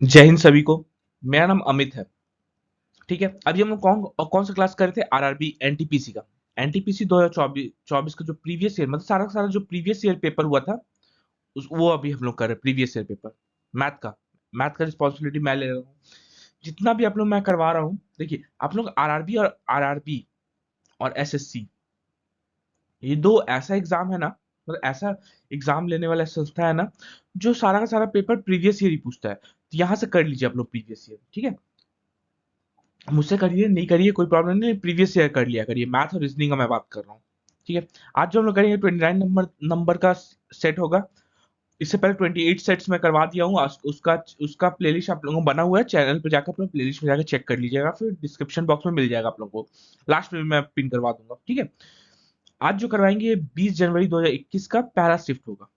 जय हिंद सभी को। मेरा नाम अमित है। ठीक है, अभी हम लोग कौन कौन सा क्लास कर रहे थे? आरआरबी एनटीपीसी का। एनटीपीसी 2024 का जो प्रीवियस ईयर, मतलब सारा का सारा जो प्रीवियस ईयर पेपर हुआ था, वो अभी हम लोग कर रहे हैं। प्रीवियस ईयर पेपर मैथ का। मैथ का रिस्पॉन्सिबिलिटी मैं ले रहा हूँ। जितना भी आप लोग मैं करवा रहा हूँ, देखिए आप लोग आरआरबी और एसएससी, ये दो ऐसा एग्जाम है ना, मतलब ऐसा एग्जाम लेने वाला संस्था है ना, जो सारा का सारा पेपर प्रीवियस ईयर ही पूछता है। तो यहाँ से कर लीजिए आप लोग प्रीवियस ईयर। ठीक है, मुझसे करिए, नहीं करिए कोई प्रॉब्लम नहीं, प्रीवियस ईयर कर लिया करिए। मैथ और रीजनिंग का मैं बात कर रहा हूँ। ठीक है, आज जो हम लोग करेंगे 29 नंबर का सेट होगा। इससे पहले 28 सेट्स में करवा दिया हूँ। उसका उसका प्लेलिस्ट आप लोगों को बना हुआ है, चैनल पे जाकर अपना प्लेलिस्ट में जाकर चेक कर लीजिएगा, फिर डिस्क्रिप्शन बॉक्स में मिल जाएगा आप लोगों को। लास्ट में मैं पिन करवा दूंगा। ठीक है, आज जो करवाएंगे ये 20 जनवरी 2021 का पहला शिफ्ट होगा।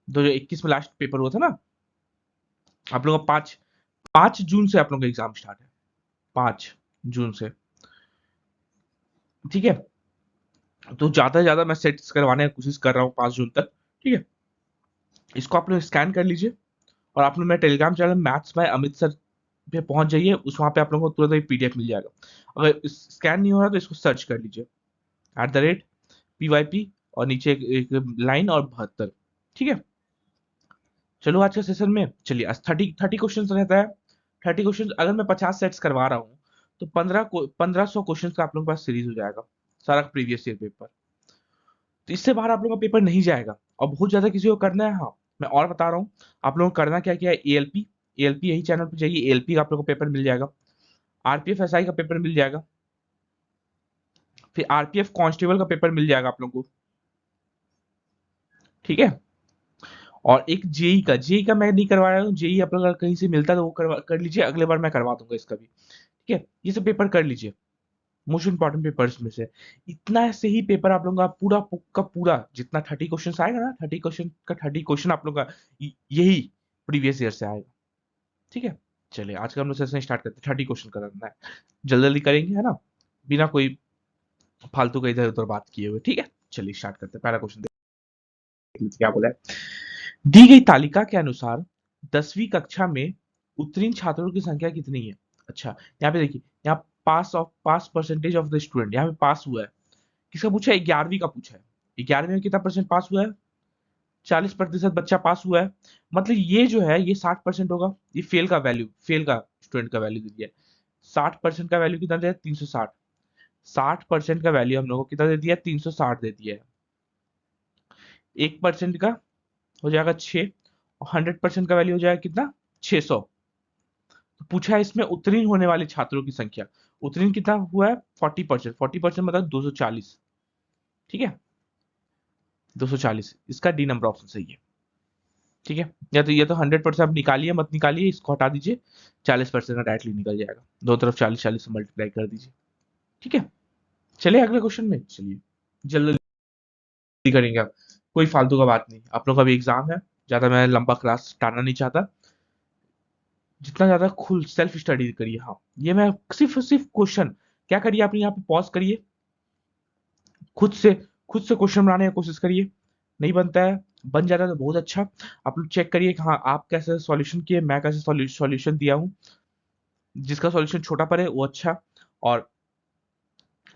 2021 में लास्ट पेपर हुआ था ना आप लोगों का। 5 जून से आप लोगों का एग्जाम स्टार्ट है। 5 जून से। ठीक है, तो ज्यादा से ज्यादा मैं सेट्स करवाने की कोशिश कर रहा हूँ 5 जून तक। ठीक है, इसको आप लोग स्कैन कर लीजिए और आप लोग मेरे Telegram channel maths by Amit sir पे पहुंच जाइए। उस वहां पे आप लोगों को तुरंत एक पीडीएफ मिल जाएगा। अगर स्कैन नहीं हो रहा तो इसको सर्च कर लीजिए @PYP और नीचे एक लाइन और 72। ठीक है, चलो आज के सेशन में चलिए। आज 30 क्वेश्चन रहता है। 30 क्वेश्चन अगर मैं 50 सेट्स करवा रहा हूँ तो 1500 क्वेश्चन का आप लोगों के पास सीरीज हो जाएगा, सारा प्रीवियस ईयर पेपर। तो इससे बाहर आप लोगों का पेपर नहीं जाएगा। और बहुत ज्यादा किसी को करना है, हाँ मैं और बता रहा हूँ आप लोगों को करना क्या क्या है। एएलपी, एएलपी यही चैनल पे जाइए, एएलपी का आप लोगों को पेपर मिल जाएगा। आरपीएफ एसआई का पेपर मिल जाएगा। फिर आरपीएफ कांस्टेबल का पेपर मिल जाएगा आप लोगों को। ठीक है, और एक जेई का मैं नहीं करवा रहा हूँ। जेई आप लोग अगर कहीं से मिलता है तो वो कर लीजिए, अगले बार मैं करवा दूंगा इसका भी। ठीक है, ये सब पेपर कर लीजिए, मोस्ट इंपॉर्टेंट पेपर्स में से। इतना से ही पेपर आप लोगों का पूरा का पूरा जितना 30 क्वेश्चन आएगा ना, 30 क्वेश्चन का 30 क्वेश्चन आप लोग का यही प्रीवियस ईयर से आएगा। ठीक है, चलिए आज का हम लोग सेशन स्टार्ट करते हैं। 30 क्वेश्चन करना है, जल्दी जल्दी करेंगे है ना, बिना कोई फालतू का इधर उधर बात किए हुए। ठीक है, चलिए स्टार्ट करते हैं। पहला क्वेश्चन देख लीजिए क्या बोला है। दी गई तालिका के अनुसार 10वीं कक्षा में उत्तीर्ण छात्रों की संख्या कितनी है? अच्छा, यहाँ पे देखिए, यहाँ पास परसेंटेज ऑफ द स्टूडेंट, यहाँ पे पास हुआ है। किसका पूछा है? 11वीं का पूछा है। 11वीं में कितना परसेंट पास हुआ है? 40% बच्चा पास हुआ है। मतलब ये जो है ये 60% होगा। ये फेल का वैल्यू, फेल का स्टूडेंट का वैल्यू दे दिया है। 60% का वैल्यू कितना दिया है? 360। 60% का वैल्यू हम लोगों को कितना दे दिया है? 360 दे दिया है। 1% का हो जाएगा 6, और 100% का वैल्यू हो जाएगा कितना? 600। तो पूछा है इसमें उत्तीर्ण होने वाले छात्रों की संख्या। उत्तीर्ण कितना हुआ है? 40%। 40% मतलब 240। ठीक है, 240 इसका डी नंबर ऑप्शन सही है। ठीक है, या तो ये तो 100% आप निकालिए मत निकालिए, इसको हटा दीजिए। 40% का डायरेक्टली निकल जाएगा। दो तरफ 40 40 से मल्टीप्लाई कर दीजिए। ठीक है, चलिए अगले क्वेश्चन में चलिए, जल्दी करेंगे आप। कोई फालतू का बात नहीं, आप लोग का भी एग्जाम है। ज्यादा मैं लंबा क्लास टालना नहीं चाहता। जितना ज्यादा खुद सेल्फ स्टडी करिए। हाँ, ये मैं सिर्फ सिर्फ क्वेश्चन क्या करिए, आप यहाँ पे पॉज करिए, खुद से खुद से क्वेश्चन बनाने की कोशिश करिए। नहीं बनता है, बन जाता है तो बहुत अच्छा। आप लोग चेक करिए कि हाँ आप कैसे सॉल्यूशन किए, मैं कैसे सॉल्यूशन दिया हूँ। जिसका सॉल्यूशन छोटा पड़े वो अच्छा। और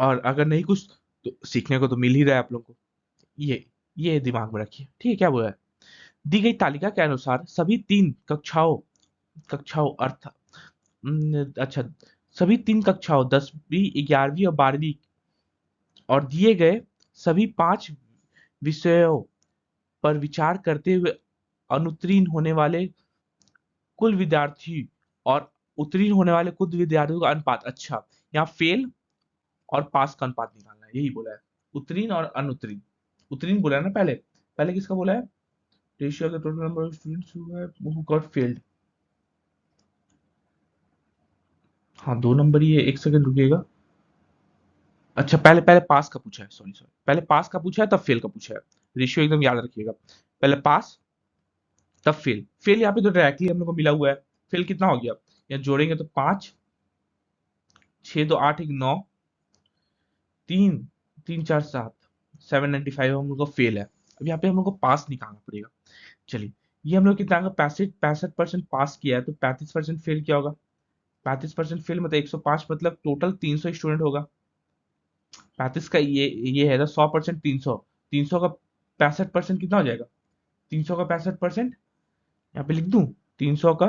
अगर नहीं कुछ तो सीखने को तो मिल ही रहा है आप लोग को। ये दिमाग में रखिए। ठीक है, क्या बोला है? दी गई तालिका के अनुसार सभी 3 कक्षाओं कक्षाओं अर्थ अच्छा, सभी 3 कक्षाओं 10वीं 11वीं और 12वीं और दिए गए सभी 5 विषयों पर विचार करते हुए अनुत्तीर्ण होने वाले कुल विद्यार्थी और उत्तीर्ण होने वाले कुल विद्यार्थियों का अनुपात। अच्छा, यहाँ फेल और पास का अनुपात निकालना है, यही बोला है। उत्तीर्ण और अनुत्तीर्ण। उत्तीर्ण बोला है ना पहले, पहले किसका बोला है? Ratio of the total number of students who got failed. हाँ 2 नंबर ही है, एक सेकंड रुकिएगा। अच्छा, पहले पहले पास का पूछा है, सॉरी सॉरी, पहले पास का पूछा है तब फेल का पूछा है। रेशियो एकदम याद रखिएगा, पहले पास तब फेल। फेल यहाँ पे तो डायरेक्टली हम लोग को मिला हुआ है। फेल कितना हो गया? यहाँ जोड़ेंगे तो 5, 6 2 8 1 9, 3 3 4 7, 795 हम लोग को फेल है। अब यहाँ पे हम लोग को पास निकालना पड़ेगा। चलिए, ये हम लोग कितना 65% पास किया है, तो 35% फेल क्या होगा? 35% फेल मतलब 105, मतलब टोटल 300 स्टूडेंट होगा। 35 का ये है 100%, 300, 300 का 65% कितना हो जाएगा? 300 का 65% यहाँ पे लिख दूं, 300 का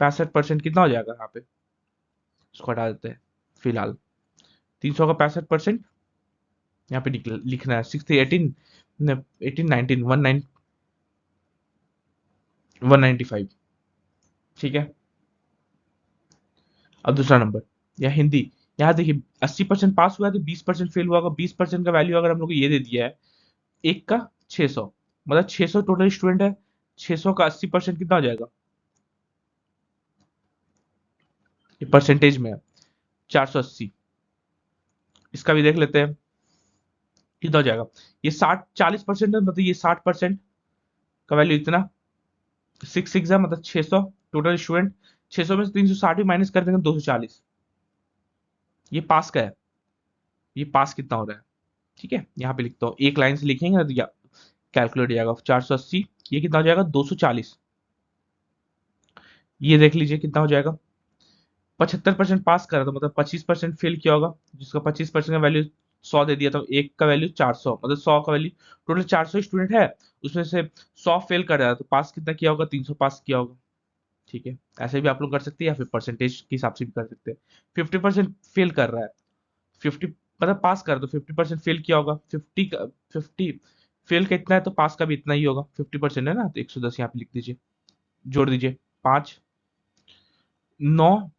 65% कितना हो जाएगा यहाँ पे? इसको हटा देते हैं फिलहाल। 300 का 65% यहाँ पे लिखना है 6 18, 18 19 195। ठीक है। अब दूसरा नंबर, या हिंदी। यहाँ देखिए 80% पास हुआ है तो 20% फेल हुआ होगा। 20% का वैल्यू अगर हम लोग को ये दे दिया है एक का 600, मतलब 600 टोटल स्टूडेंट है, 600 का 80% कितना हो जाएगा? ये परसेंटेज में है 480। इसका भी देख लेते हैं कितना हो जाएगा। ये 40% है, मतलब ये 60% का वैल्यू इतना, 6 है मतलब 600 टोटल स्टूडेंट। 600 में से 360 भी माइनस कर देंगे 240। ये पास का है। ये पास कितना हो रहा है? ठीक है, यहाँ पे लिखता हूँ, एक लाइन से लिखेंगे ना तो कैलकुलेट हो जाएगा 480। ये कितना हो जाएगा? 240। ये देख लीजिए कितना हो जाएगा। 75% पास कर रहा था, मतलब 25% फेल किया होगा, जिसका 25% का वैल्यू 100 दे दिया था, एक का वैल्यू 400, मतलब 100 का वैल्यू, टोटल 400 स्टूडेंट है, उसमें से 100 फेल कर रहा है, तो पास कितना किया होगा? 300 पास किया होगा। ठीक है, ऐसे भी आप लोग कर सकते हैं या फिर परसेंटेज के हिसाब से भी कर सकते हैं। 50% फेल कर रहा है, 50 मतलब पास कर, तो 50% फेल किया होगा, 50 फेल का इतना है तो पास का भी इतना ही होगा। 50% है ना, तो 110 यहाँ पे लिख दीजिए, जोड़ दीजिए 5 9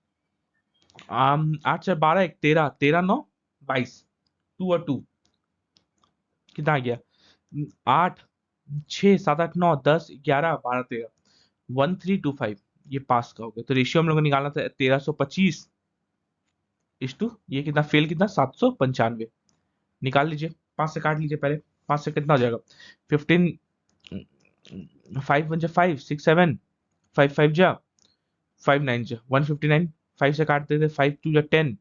8 4 12 1 13, 13 9 22, 2 और 2 कितना आ गया? 8 6 7 8 9 10 11 12 13, 1325। ये पास का हो गया। तो रेशियो हम लोग को निकालना था 1325 इस टू ये कितना फेल, कितना 795। निकाल लीजिए, 5 से काट लीजिए पहले। 5 से कितना हो जाएगा? 15, 5 1 5 6 7, 5 5 जा 5 9 जा 159। 5 से काटते थे, 5 2 जा 10,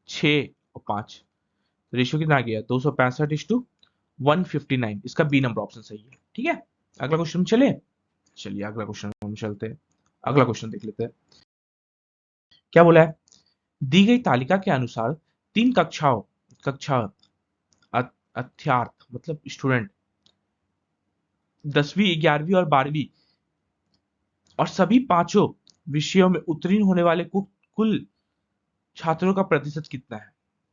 6 और 5, रेशियो कितना आ गया? 265 इस टू 159। इसका बी नंबर ऑप्शन सही है। ठीक है, अगला क्वेश्चन चले। चलिए अगला क्वेश्चन हम चलते हैं। अगला क्वेश्चन देख लेते हैं क्या बोला है। दी गई तालिका के अनुसार तीन कक्षा अर्थार्थ मतलब स्टूडेंट 10वीं 11वीं और 12वीं और सभी पांचों विषयों में उत्तीर्ण होने वाले कुल छात्रों का प्रतिशत कितना है?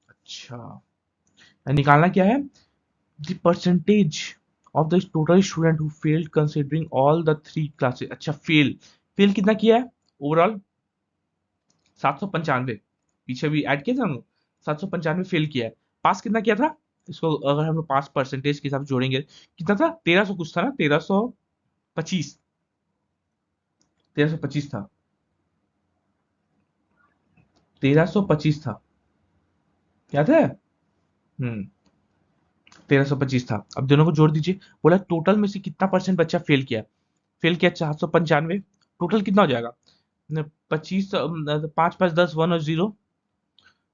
अच्छा, निकालना क्या है? The percentage of the total student who failed considering all the three classes. अच्छा, फेल फेल कितना किया है ओवरऑल? 795। पीछे भी ऐड किया था हम लोग, 795 फेल किया है। पास कितना किया था? इसको अगर हम लोग पास परसेंटेज के हिसाब से जोड़ेंगे कितना था? 1300 कुछ था ना, 1325, 1325 था, 1325 था, याद है? 1325 था। अब दोनों को जोड़ दीजिए। बोला टोटल में से कितना परसेंट बच्चा फेल किया? फेल किया 795, टोटल कितना हो जाएगा? 25, 5 5 10, 1 और 0,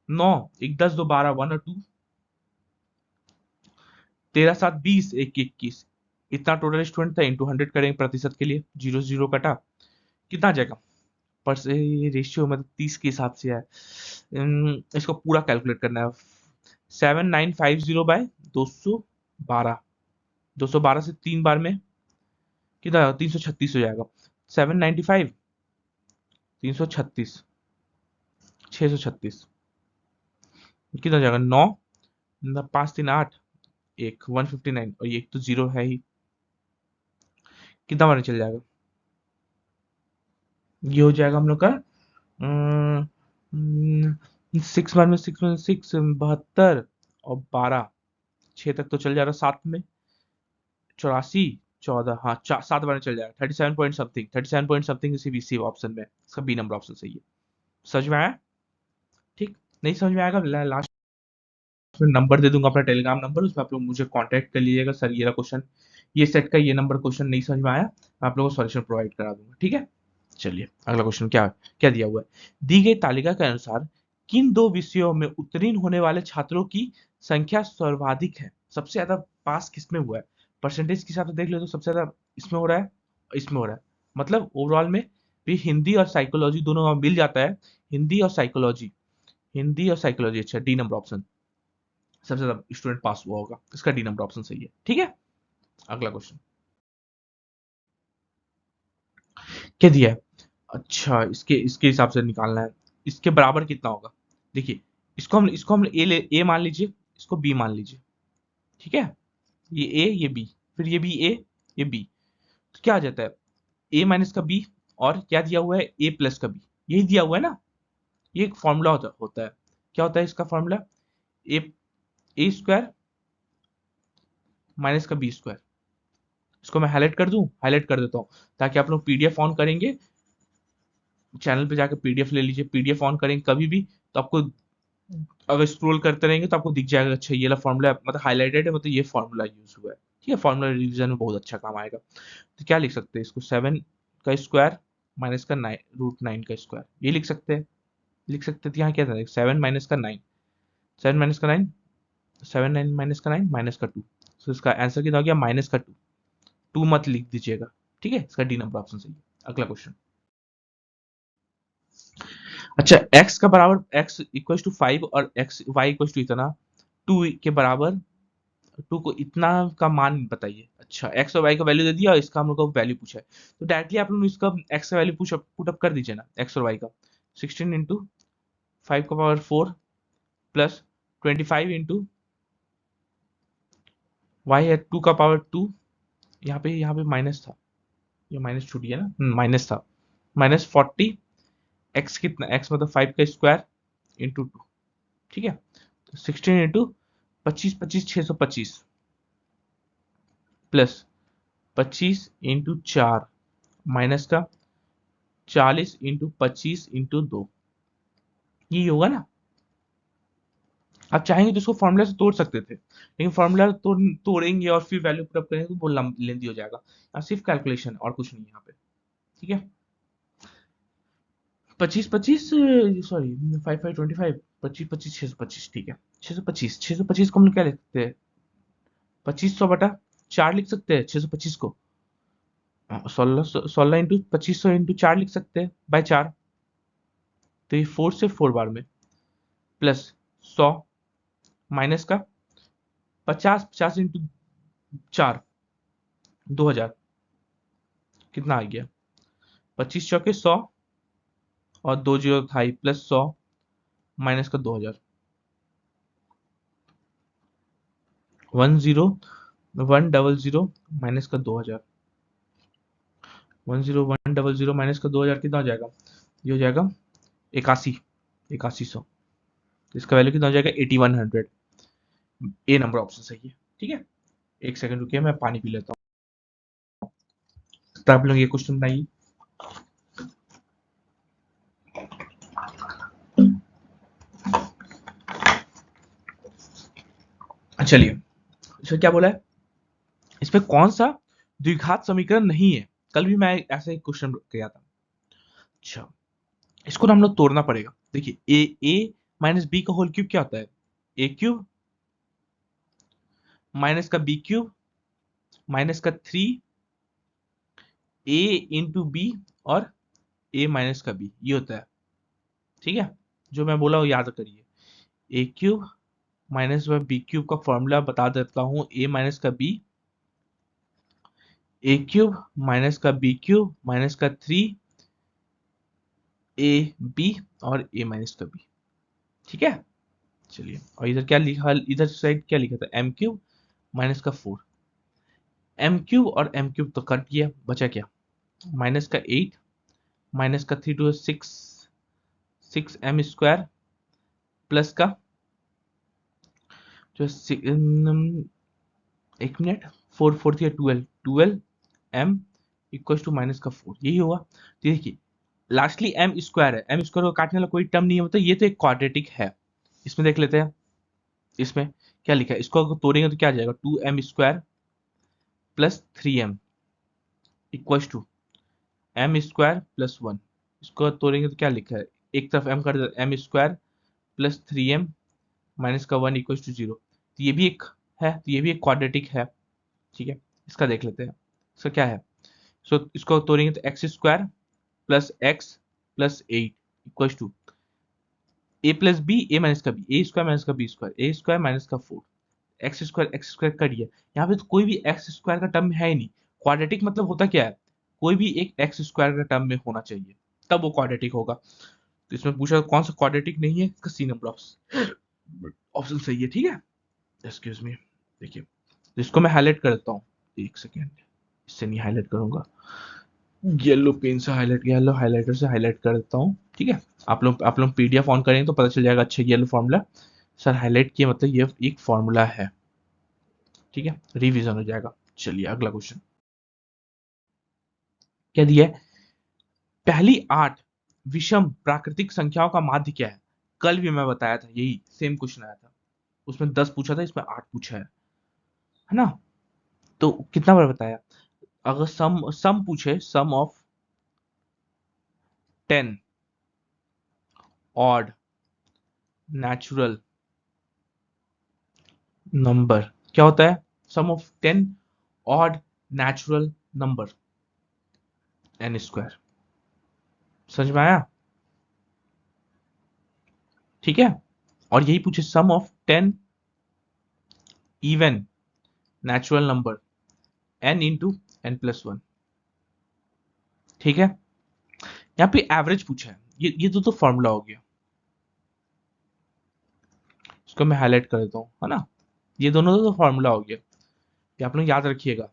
9 1 10 2 12, 1 और 2, 13 7 20, 1 21। इतना टोटल स्टूडेंट था, इंटू 100 करेंगे प्रतिशत के लिए, 0 0 कटा, कितना आ जाएगा? पर रेशियो मतलब 30 के हिसाब से है। इसको पूरा कैलकुलेट करना है। 7950 बाय 212, 212 से 3 बार में कितना? 336 हो जाएगा। 795, 336, 636, कितना हो जाएगा? 9 5 3 8, एक 159 और ये एक तो जीरो है ही, कितना बार में चल जाएगा? ये हो जाएगा हम लोग का 6 बार में 6 में 6 72 और 12, 6 तक तो चल जाएगा, 7 में 84 14, हाँ 7 बार में चल जाएगा। 37 पॉइंट समथिंग, 37 पॉइंट समथिंग इसी बी सी ऑप्शन में, इसका बी नंबर ऑप्शन सही है। समझ में आया? ठीक, नहीं समझ में आएगा लास्ट में नंबर दे दूंगा अपना टेलीग्राम नंबर, उसमें आप लोग मुझे कांटेक्ट कर लीजिएगा। सर ये क्वेश्चन, ये सेट का ये नंबर क्वेश्चन नहीं समझ में आया, मैं आप लोगों को सॉल्यूशन प्रोवाइड करा दूंगा। ठीक है, चलिए अगला क्वेश्चन क्या क्या दिया हुआ है। दी गई तालिका के अनुसार किन दो विषयों में उत्तीर्ण होने वाले छात्रों की संख्या सर्वाधिक है? सबसे ज्यादा पास किसमें हुआ है? परसेंटेज के हिसाब से देख लो तो सबसे ज्यादा इसमें हो रहा है, इसमें हो रहा है। मतलब ओवरऑल में भी हिंदी और साइकोलॉजी दोनों का मिल जाता है। हिंदी और साइकोलॉजी, हिंदी और साइकोलॉजी, अच्छा डी नंबर ऑप्शन, सबसे ज्यादा स्टूडेंट पास हुआ होगा, इसका डी नंबर ऑप्शन सही है। ठीक है, अगला क्वेश्चन क्या दिया है? अच्छा, इसके इसके हिसाब से निकालना है, इसके बराबर कितना होगा। देखिए, इसको हम ए मान लीजिए, इसको बी मान लीजिए। ठीक है, ये ए ये बी, फिर ये भी ए ये बी, तो क्या आ जाता है, ए माइनस का बी, और क्या दिया हुआ है, ए प्लस का बी, यही दिया हुआ है ना। ये एक फॉर्मूला होता है। क्या होता है इसका फॉर्मूला, ए स्क्वायर माइनस का बी स्क्वायर। इसको मैं हाईलाइट कर दूं, हाईलाइट कर देता हूं, ताकि आप लोग पीडीएफ ऑन करेंगे, चैनल पे जाकर पीडीएफ ले लीजिए, पीडीएफ ऑन करेंगे कभी भी तो आपको, अगर स्क्रॉल करते रहेंगे तो आपको दिख जाएगा, अच्छा ये वाला फॉर्मूला मतलब हाईलाइटेड है, मतलब ये फॉर्मूला यूज हुआ है। ठीक है, फॉर्मूला रिवीजन में बहुत अच्छा काम आएगा। तो क्या लिख सकते हैं इसको, 7 का स्क्वायर माइनस का 9 √9 का स्क्वायर, ये लिख सकते हैं। लिख सकते थे, यहाँ क्या था, 7 माइनस का 9, 7 माइनस का 9, 7 9 माइनस का 9 माइनस का 2, तो इसका आंसर कितना हो गया, माइनस का 2। 2 मत लिख दीजिएगा। ठीक है, इसका डी नंबर ऑप्शन सही है। अगला क्वेश्चन, अच्छा x का बराबर, x इक्वल टू 5 और x y इक्वल टू इतना 2 के बराबर, 2 को इतना का मान बताइए। अच्छा, x और y का वैल्यू दे दिया और इसका हम लोग को वैल्यू पूछा है, तो डायरेक्टली आप लोग इसका x का वैल्यू पुट अप कर दीजिए ना, x और y का। 16 इंटू 5 का पावर 4 प्लस 25 इंटू y है 2 का पावर 2, यहाँ पे माइनस था, ये माइनस छूट गया ना, माइनस था, माइनस 40, x कितना, x मतलब 5 का स्क्वायर इंटू 2। ठीक है, तो 16 इंटू 25, 25 625 प्लस 25 इंटू 4 माइनस का 40 इंटू 25 इंटू 2, ये होगा ना। आप चाहेंगे तो इसको फॉर्मूला से तोड़ सकते थे, लेकिन फॉर्मूला तोड़ेंगे और फिर वैल्यू पुट अप करेंगे तो बहुत लेंदी हो जाएगा। यहाँ सिर्फ कैलकुलेशन और कुछ नहीं है यहाँ पे। ठीक है, 25 25, सॉरी 5 5 25, 25 25 625, ठीक है 625, 625 को हम लोग क्या लिखते हैं, 2500/4 लिख सकते हैं 625 को। 16 इंटू 2500 इंटू 4 लिख सकते हैं बाय 4, तो ये 4 से 4 बार में प्लस 100 माइनस का 50, 50 इंटू 4 2000, कितना आ गया, 25 चौके 100 और 2 जीरो था प्लस 100 माइनस का 2000, 10100 माइनस का 2000, 10100 माइनस का 2000 कितना हो जाएगा, ये हो जाएगा 81, 8100, इसका वैल्यू कितना हो जाएगा 8100। ए नंबर ऑप्शन सही है। ठीक है, एक सेकंड रुकिए, मैं पानी पी लेता हूँ, तो आप लोग ये क्वेश्चन बनाइए। चलिए, इसमें क्या बोला है, इसमें कौन सा द्विघात समीकरण नहीं है। कल भी मैं ऐसा एक क्वेश्चन किया था। अच्छा, इसको ना हम लोग तोड़ना पड़ेगा। देखिए, ए माइनस बी का होल क्यूब क्या होता है, ए क्यूब माइनस का बी क्यूब माइनस का 3 ए इंटू बी और ए माइनस का बी, ये होता है। ठीक है, जो मैं बोला वो याद करिए, ए क्यूब माइनस बी क्यूब का फॉर्मूला बता देता हूं, ए माइनस का बी, ए क्यूब माइनस का बी क्यूब माइनस का 3 ए बी और ए माइनस का बी। ठीक है, चलिए, और इधर क्या लिखा, इधर साइड क्या लिखा था, एम क्यूब माइनस का 4, एम क्यूब और एम क्यूब तो कट गया, बचा क्या, माइनस का 8 माइनस का 3 टू 6, 6m स्क्वायर प्लस का जो एक मिनट, 4 4 थी 12, 12m इक्वल टू माइनस का 4, यही हुआ। तो देखिए, लास्टली एम स्क्वायर है, एम स्क्वायर को काटने वाला कोई टर्म नहीं है, मतलब ये तो एक क्वाड्रेटिक है। इसमें देख लेते हैं, इसमें क्या लिखा है, इसको अगर तोड़ेंगे तो क्या आ जाएगा, 2m square plus 3m equal to m square plus 1। इसको तोड़ेंगे तो क्या लिखा है, एक तरफ m कर देते M square plus 3m minus का 1 इक्वल टू 0, तो ये भी एक है, तो ये भी एक क्वाड्रेटिक है। ठीक है, इसका देख लेते हैं, इसका क्या है। इसको तोड़ेंगे तो x square plus x plus 8 equal to a plus b, a minus का बी, ए स्क्वायर माइनस का b square, a square minus का 4, एक्स स्क्वायर कट गया। यहाँ पे तो कोई भी एक्स स्क्वायर का टर्म है ही नहीं। क्वाड्रेटिक मतलब होता क्या है, कोई भी एक एक्स स्क्वायर का टर्म में होना चाहिए, तब वो क्वाड्रेटिक होगा। तो इसमें पूछा कौन सा क्वाड्रेटिक नहीं है, इसका सी नंबर ऑप्शन सही है। ठीक है, एक्सक्यूज मी, देखिए इसको मैं हाईलाइट कर देता हूँ, एक सेकेंड, इससे नहीं हाईलाइट करूंगा, येलो पेन से हाईलाइट, येलो हाईलाइटर से हाईलाइट कर देता हूँ। ठीक है, आप लोग पीडीएफ ऑन करेंगे तो पता चल जाएगा। अच्छा, येलो फॉर्मूला सर हाईलाइट किया मतलब ये एक फॉर्मूला है। ठीक है, रिवीजन हो जाएगा। चलिए अगला क्वेश्चन क्या दिया है, पहली 8 विषम प्राकृतिक संख्याओं का माध्य क्या है। कल भी मैं बताया था, यही सेम क्वेश्चन आया था, उसमें 10 पूछा था, इसमें 8 पूछा है ना। तो कितना बार बताया, अगर सम सम पूछे, sum of 10 odd natural number क्या होता है, sum of 10 odd natural number n square. समझ में आया, ठीक है। और यही पूछे sum of 10 even natural number n into n plus 1। ठीक है, यहाँ पे एवरेज पूछा है, ये तो फॉर्मूला हो गया, इसको मैं हाईलाइट कर देता हूँ, है ना। ये दोनों तो फॉर्मूला हो गया, ये आप लोग याद रखिएगा।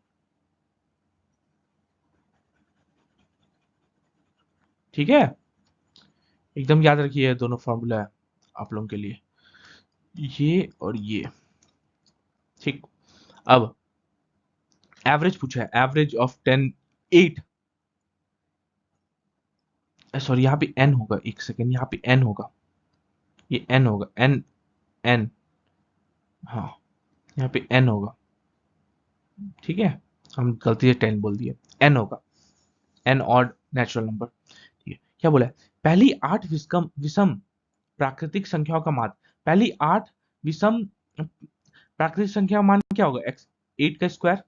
ठीक है, एकदम याद रखिए, ये दोनों फॉर्मूला है आप लोगों के लिए, ये और ये। ठीक, अब एवरेज पूछा है, एवरेज ऑफ 10 8, सॉरी यहाँ पे एन होगा, एक सेकेंड, यहाँ पे एन होगा, ये एन होगा, एन एन, हाँ यहाँ पे एन होगा। ठीक है, हम गलती से 10 बोल दिए, एन होगा, एन ऑड नेचुरल नंबर। ठीक है, क्या बोला है, पहली 8 विषम विषम प्राकृतिक संख्याओं का मान, पहली 8 विषम प्राकृतिक संख्या का मान क्या होगा, एक्स 8 का स्क्वायर,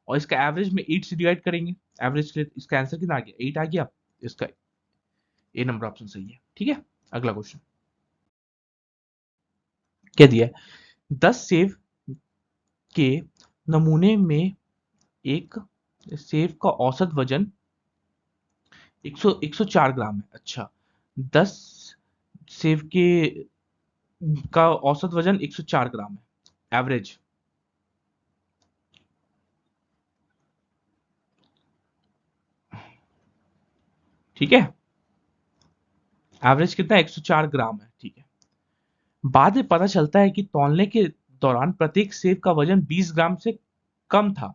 और इसका एवरेज में 8 से डिवाइड करेंगे, एवरेज के लिए इसका आंसर कितना आ गया, 8 आ गया, इसका ए नंबर ऑप्शन सही है। ठीक है, अगला क्वेश्चन क्या दिया है, 10 सेब के नमूने में एक सेब का औसत वजन 104 ग्राम है। अच्छा, 10 सेब के का औसत वजन 104 ग्राम है, एवरेज। ठीक है, एवरेज कितना है, 104 ग्राम है। ठीक है, बाद में पता चलता है कि तौलने के दौरान प्रत्येक सेब का वजन 20 ग्राम से कम था,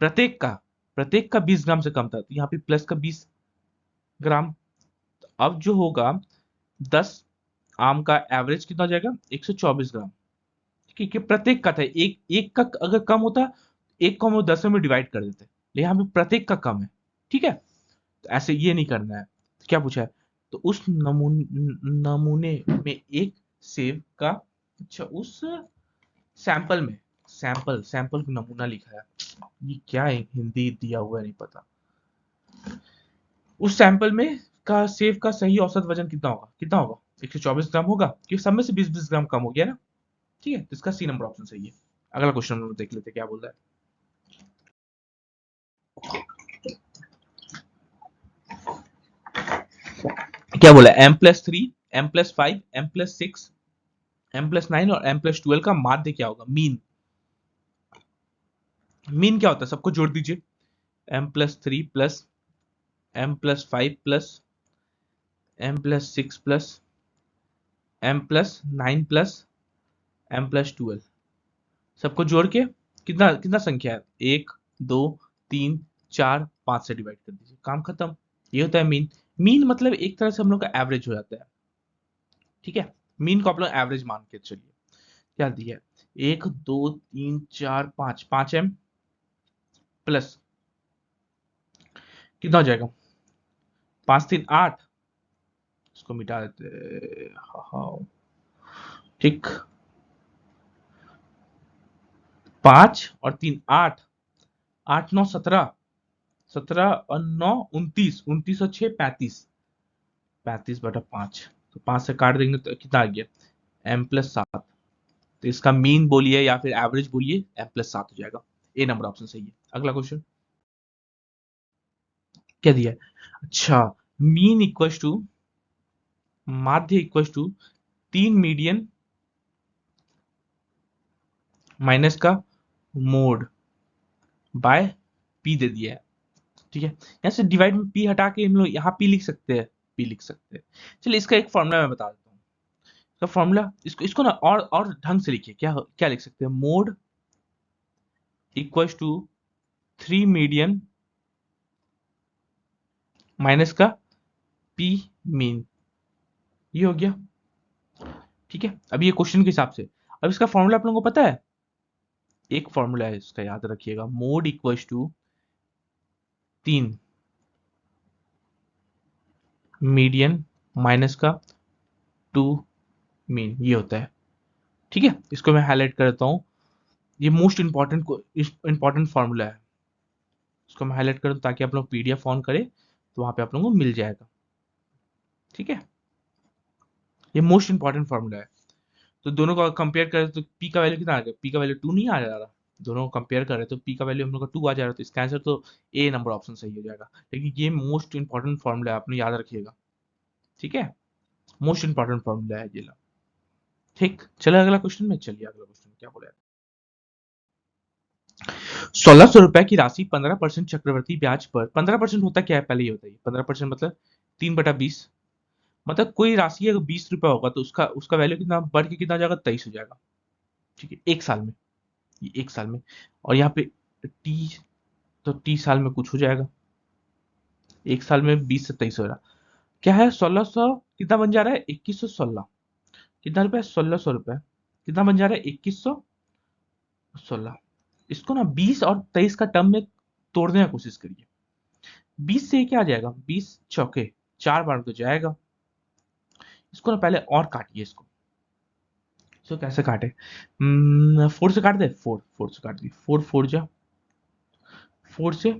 प्रत्येक का प्रत्येक का 20 ग्राम से कम था, तो यहाँ पे प्लस का 20 ग्राम। अब जो होगा 10 आम का एवरेज कितना हो जाएगा, 124 ग्राम। ठीक है, प्रत्येक का था, एक एक का अगर कम होता, एक को हम 10 में डिवाइड कर देते, लेकिन यहाँ पे प्रत्येक का कम है। ठीक है, तो ऐसे ये नहीं करना है। तो क्या पूछा है, तो उस नमूने में एक सेब का, अच्छा उस सैंपल में, सैंपल सैंपल को नमूना लिखा है, ये क्या है, हिंदी दिया हुआ है नहीं पता। उस सैंपल में का सेब का सही औसत वजन कितना होगा, 124 ग्राम होगा, कि सब में से 20-20 ग्राम कम हो गया ना। ठीक है, तो इसका सी नंबर ऑप्शन सही है। अगला क्वेश्चन हम लोग देख लेते हैं क्या बोल रहा है, क्या बोला, m+3 m+5 m+6 m+9 और m+12 का माध्य क्या होगा, मीन। मीन क्या होता है, सबको जोड़ दीजिए, m+3 plus m+5 plus m+6 plus m+9 plus m+12, सबको जोड़ के कितना कितना संख्या है, 1 2 3 4 5 से डिवाइड कर दीजिए, काम खत्म। ये होता है मीन। मीन मतलब एक तरह से हम लोग का एवरेज हो जाता है। ठीक है, मीन को आप लोग एवरेज मान के चलिए, क्या दिया है, 1 2 3 4 5, 5m प्लस कितना हो जाएगा, 5 3 8, इसको मिटा देते, हाँ ठीक, 5 और 3 8, 8 9 17, 17 और 9 29, 29 और 6 35, 35/5, तो 5 से काट देंगे तो कितना आ गया, m+7। तो इसका मीन बोलिए या फिर एवरेज बोलिए, m+7 हो जाएगा। ए नंबर ऑप्शन सही है। अगला क्वेश्चन क्या दिया है? अच्छा, मीन इक्वल्स टू, माध्य इक्वल्स टू 3 मीडियन माइनस का मोड बाय पी दे दिया है। ठीक है, यहाँ से डिवाइड में पी हटा के हम लोग यहाँ पी लिख सकते हैं, पी लिख सकते हैं। चलिए इसका एक फॉर्मूला मैं बता देता हूँ। इसका फॉर्मूला, इसको ना और ढंग से लिखिए। क्या क्या लिख सकते हैं? Mode equals to 3 median minus का पी मीन, ये हो गया। ठीक है, अब ये क्वेश्चन के हिसाब से, अब इसका फॉर्मूला आप लोगों को पता है? एक फॉर्मूला है इसका, याद रखिएगा। Mode equals to 3 median minus का 2 मीन, ये होता है। ठीक है, इसको मैं हाईलाइट कर देता हूँ। ये मोस्ट इंपॉर्टेंट फॉर्मूला है। इसको मैं हाईलाइट करूँ ताकि आप लोग पीडीएफ ऑन करें तो वहां पे आप लोगों को मिल जाएगा। ठीक है, ये मोस्ट इंपॉर्टेंट फॉर्मूला है। तो दोनों को कंपेयर करें तो पी का वैल्यू कितना आ गया? पी का वैल्यू 2 नहीं आ जा रहा। दोनों को कंपेयर करें तो पी का वैल्यू हम लोग का 2 आ जा रहा है, तो इसका आंसर तो ए नंबर ऑप्शन सही हो जाएगा। लेकिन ये मोस्ट इंपॉर्टेंट फॉर्मूला है, आपने याद रखिएगा। ठीक है, मोस्ट इंपॉर्टेंट फॉर्मूला है ये ला। ठीक, चलो अगला क्वेश्चन में। चलिए अगला क्वेश्चन क्या बोला है? 1600 रुपए की राशि 15% चक्रवृद्धि ब्याज पर, 15% होता क्या है? पहले ही होता है 15% मतलब 3/20। मतलब कोई राशि अगर 20 रुपए होगा तो उसका उसका वैल्यू कितना बढ़ के कितना हो जाएगा? 23 हो जाएगा। ठीक है, एक साल में, ये एक साल में। और यहाँ पे टी, तो 30 साल में कुछ हो जाएगा। एक साल में 20 से 23 हो रहा, क्या है? 1600 कितना बन जा रहा है? 2116। कितना रुपए? 1600 रुपए। कितना बन जा रहा है? 2116। इसको ना 20 और 23 का टर्म में तोड़ने की कोशिश करिए। 20 से क्या आ जाएगा? 20 चौके 4 बार तो जाएगा। इसको ना पहले और काटिए इसको। इसको कैसे काटे? 4 से काट दे, 4 से काट दी। 4 4 जा, 4 से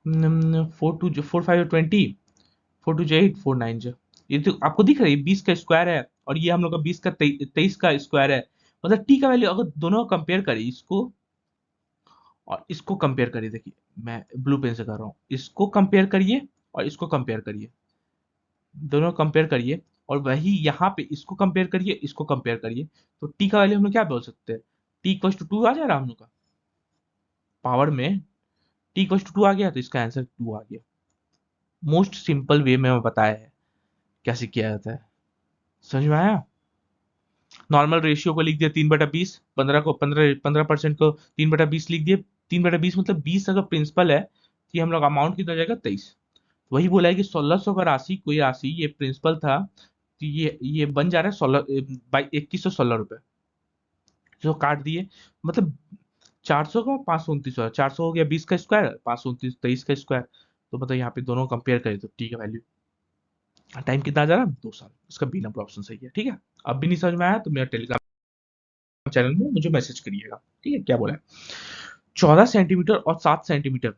4 5 20, 4 2 8, 4 9 जा। ये तो आपको दिख रहा है 20 का स्क्वायर है, और ये हम लोग का 20 का 23 का स्क्वायर है। मतलब टी का वैल्यू अगर दोनों को कंपेयर करें, इसको और इसको कंपेयर करिए। देखिए मैं ब्लू पेन से कर रहा हूँ, इसको कंपेयर करिए और इसको कंपेयर करिए, दोनों कंपेयर करिए। और वही यहाँ पे इसको कंपेयर करिए, इसको कंपेयर करिए। तो टी का वैल्यू हम लोग क्या बोल सकते हैं? टी इक्वल टू 2 आ जा रहा है हम लोग का पावर में। टी इक्वल टू 2 आ गया तो इसका आंसर 2 आ गया। मोस्ट सिंपल वे में बताया है कैसे किया जाता है। समझ में आया? नॉर्मल रेशियो को लिख दिया 3/20, 15 को 15% को 3/20 लिख दिए। 3/20 मतलब 20 अगर प्रिंसिपल है तो ये हम लोग अमाउंट कितना हो जाएगा? 23। वही बोला है कि 1600 का राशि, कोई राशि ये प्रिंसिपल था, तो ये बन जा रहा है 2116 रुपए। जो काट दिए, मतलब 400 का 529 हो, 400 हो गया 20 का स्क्वायर, 529 23 का स्क्वायर। तो मतलब यहाँ पे दोनों कंपेयर करें तो टी का वैल्यू, टाइम कितना आ जा रहा है? 2 साल। इसका बी नंबर ऑप्शन सही है। ठीक है, अब भी नहीं समझ में आया तो मेरा टेलीग्राम चैनल में मुझे मैसेज करिएगा। ठीक है, क्या बोला है? 14 सेंटीमीटर और 7 सेंटीमीटर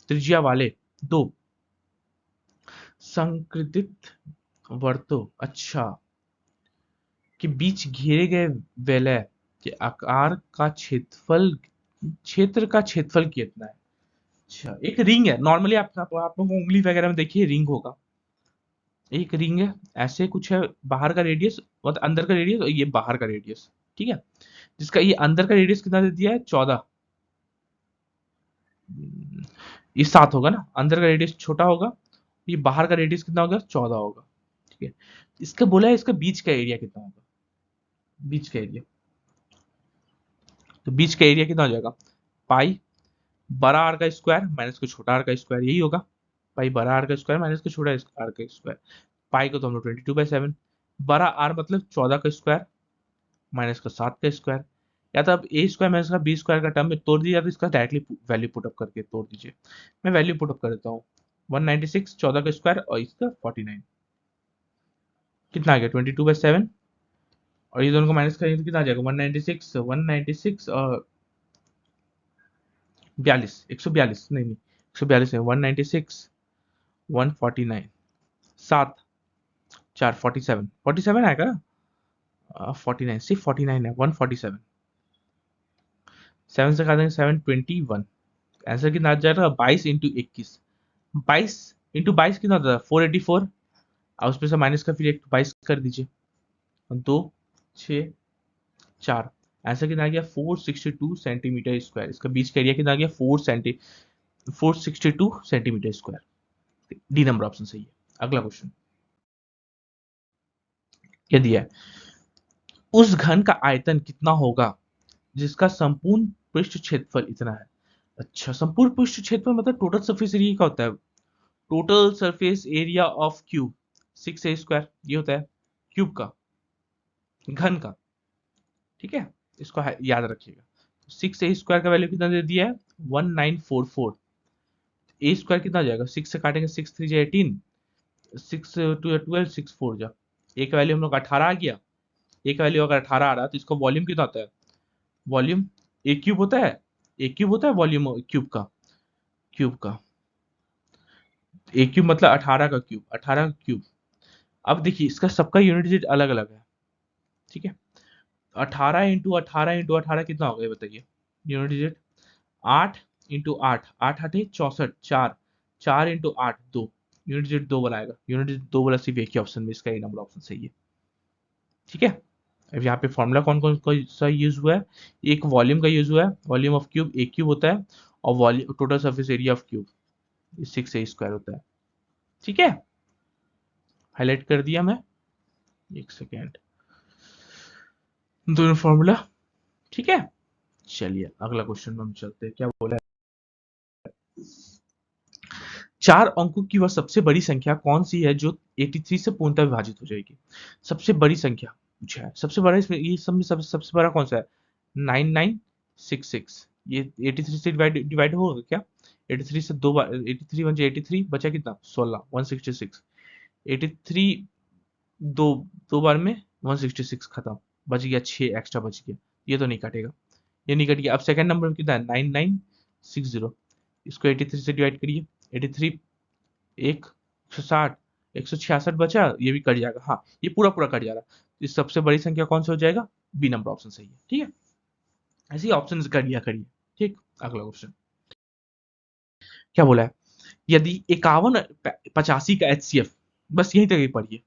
त्रिज्या वाले दो संकृतित वर्तों, अच्छा, के बीच घेरे गए वलय के आकार का क्षेत्रफल, क्षेत्र का क्षेत्रफल कितना है? अच्छा, एक रिंग है। नॉर्मली आप लोग उंगली वगैरह में देखिए रिंग होगा। एक रिंग है, ऐसे कुछ है। बाहर का रेडियस, मतलब अंदर का रेडियस, और ये बाहर का रेडियस। ठीक है, जिसका ये अंदर का रेडियस कितना दे दिया है? 14। ये 7 होगा ना, अंदर का रेडियस छोटा होगा। ये बाहर का रेडियस कितना होगा? 14 होगा। ठीक है, इसका बोला है इसका बीच का एरिया कितना होगा? बीच का एरिया, तो बीच का एरिया कितना हो जाएगा? पाई बड़ा आर का स्क्वायर माइनस को छोटा आर का स्क्वायर, यही होगा। पाई बड़ा आर का स्क्वायर माइनस को छोटा आर का स्क्वायर। पाई को तो हम लोग 22/7, बड़ा आर मतलब 14 का स्क्वायर माइनस का 7 का स्क्वायर। या तो आप ए स्क्वायर माइनस का बी स्क्वायर का टर्म में तोड़ दीजिए, या तो इसका डायरेक्टली वैल्यू पुटअप करके तोड़ दीजिए। मैं वैल्यू पुटअप कर देता हूँ। 196 14 का स्क्वायर और इसका 49, कितना आ गया? 22/7। और ये दोनों को माइनस करेंगे तो कितना आ जाएगा? 196 196 और 42, 142 नहीं, 142 है, 196, 149, 7, 4, 47, 47 आएगा ना? 49, सिर्फ 49 है, 147, 7 से काट देंगे 721। आंसर कितना आ जाएगा? 22 × 21, 22 कितना होता है? 484, और उसमें से माइनस का फिर एक 22 कर दीजिए, 2, 6, 4। आंसर कितना आ गया? 462 सेंटीमीटर स्क्वायर। इसका बीच का एरिया कितना आ गया? 462 centimetre square. D number option सही है। अगला क्वेश्चन क्या दिया है? उस घन का आयतन कितना होगा जिसका संपूर्ण पृष्ठ क्षेत्रफल इतना है? अच्छा, संपूर्ण पृष्ठ क्षेत्रफल मतलब टोटल सरफेस एरिया का होता है। Total surface area of cube 6a² ये होता है क्यूब का, घन का। ठीक है, इसको याद रखिएगा। 6a² का वैल्यू कितना दे दिया है? 1944। ए स्क्वायर कितना हो जाएगा? 6 से काटेंगे, 6 3 जा 18, 6 2 12, 6 4 जा। ए का वैल्यू हम लोग 18 आ गया। ए का वैल्यू अगर 18 आ रहा है तो इसका वॉल्यूम कितना होता है? वॉल्यूम ए क्यूब होता है। ए क्यूब होता है वॉल्यूम क्यूब का, क्यूब का। ए क्यूब मतलब 18 का क्यूब, 18 का क्यूब। अब देखिए इसका सबका यूनिट डिजिट अलग अलग है। ठीक है, 18 × 18 × 18 कितना होगा ये बताइए? Unit digit 8 × 8, 8 8 64, 4, 4 × 8 2। यूनिट डिजिट 2 बनाएगा। यूनिट डिजिट 2 वाला सिर्फ एक ही ऑप्शन में, इसका ए नंबर ऑप्शन सही है। ठीक है, अब यहाँ पे फॉर्मूला कौन कौन सा यूज हुआ है? एक वॉल्यूम का यूज हुआ है, volume of cube A cube होता है, और volume total surface area of cube 6a² होता है। ठीक है, हाईलाइट कर दिया मैं, एक सेकेंड, दोनों फॉर्मूला। ठीक है, चलिए अगला क्वेश्चन में हम चलते हैं। क्या बोला है? 4 अंकों की वह सबसे बड़ी संख्या कौन सी है जो 83 से पूर्णतः विभाजित हो जाएगी? सबसे बड़ी संख्या पूछा है। सबसे बड़ा इसमें ये सब में सबसे बड़ा कौन सा है? 9966। ये 83 से डिवाइड होगा क्या? 83 से दो बार, 83 वन 83, बचा कितना? 16, 166। 83 दो दो बार में 166 खत्म, बच गया 6 एक्स्ट्रा बच गया। ये तो नहीं काटेगा, ये नहीं कट गया। अब सेकंड नंबर में कितना है? 9960। इसको 83 से डिवाइड करिए, 83 एक 160, 166 बचा, ये भी कट जाएगा। हाँ, ये पूरा पूरा कट जा रहा। इस सबसे बड़ी संख्या कौन सा हो जाएगा? बी नंबर ऑप्शन सही है। ठीक है, ऐसे ही ऑप्शन कर लिया करिए। ठीक, अगला क्वेश्चन क्या बोला है? यदि 51 85 का एचसीएफ, बस यहीं तक ही पढ़िए।